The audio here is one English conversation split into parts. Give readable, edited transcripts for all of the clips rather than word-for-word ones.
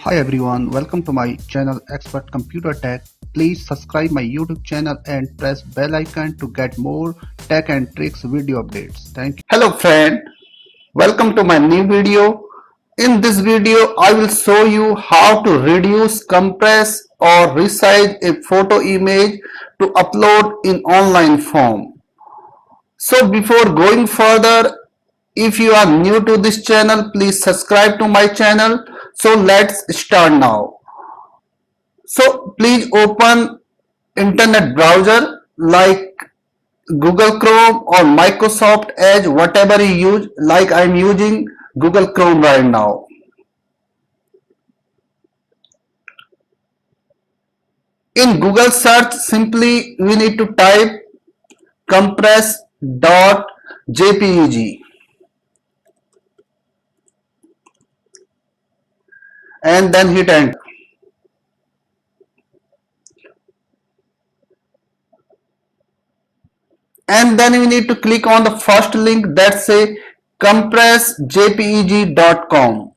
Hi everyone, welcome to my channel Expert Computer Tech. Please subscribe my YouTube channel and press bell icon to get more tech and tricks video updates. Thank you. Hello friend, welcome to my new video. In this video, I will show you how to reduce, compress or resize a photo image to upload in online form. So before going further, if you are new to this channel, please subscribe to my channel. So let's start now. So please open internet browser like Google Chrome or Microsoft Edge, whatever you use, like I'm using Google Chrome right now. In Google search, simply we need to type compress.jpeg and then hit enter. And then we need to click on the first link that say compressjpeg.com.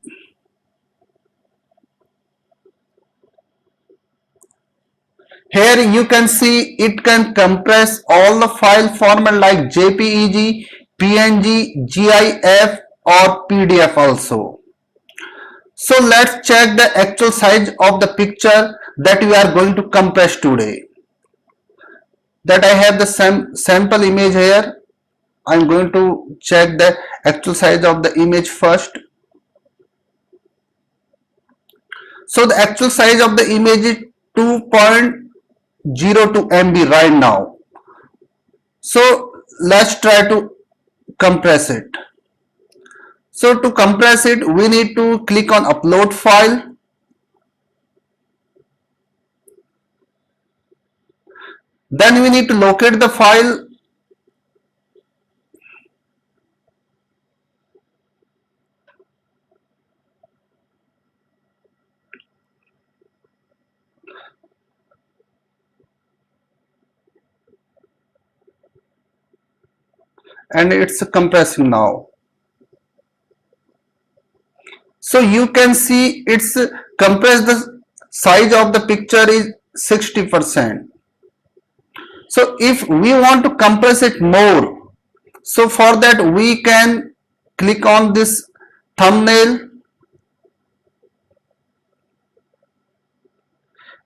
Here you can see it can compress all the file format like JPEG, PNG, GIF or PDF also. So let's check the actual size of the picture that we are going to compress today. That I have the sample image here. I'm going to check the actual size of the image first. So the actual size of the image is 2.02 MB right now. So let's try to compress it. So to compress it, we need to click on upload file. Then we need to locate the file. And it's compressing now. So you can see it's compressed, the size of the picture is 60%. So if we want to compress it more, so for that we can click on this thumbnail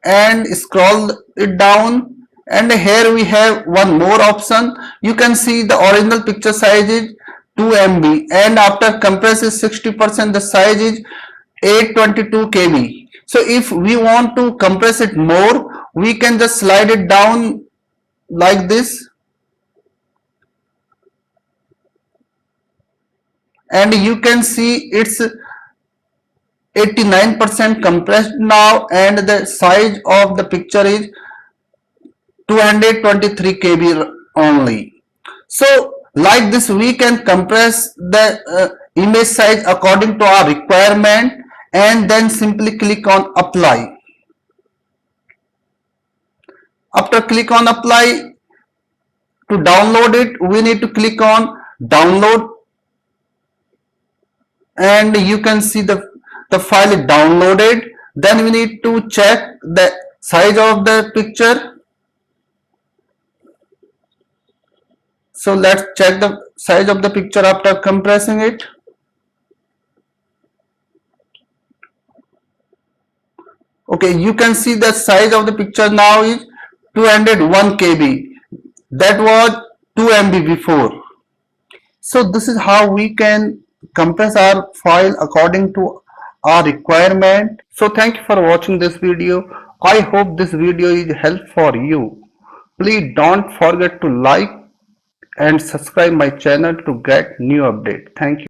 and scroll it down, and here we have one more option. You can see the original picture size is 2 MB and after compress is 60%, the size is 822 KB. So if we want to compress it more, we can just slide it down like this, and you can see it's 89% compressed now and the size of the picture is 223 KB only. So like this we can compress the image size according to our requirement and then simply click on apply. After click on apply, to download it we need to click on download, and you can see the file is downloaded. Then we need to check the size of the picture. So let's check the size of the picture after compressing it. Okay, you can see the size of the picture now is 201 KB. That was 2 MB before. So this is how we can compress our file according to our requirement. So thank you for watching this video. I hope this video is helpful for you. Please don't forget to like and subscribe my channel to get new update. Thank you.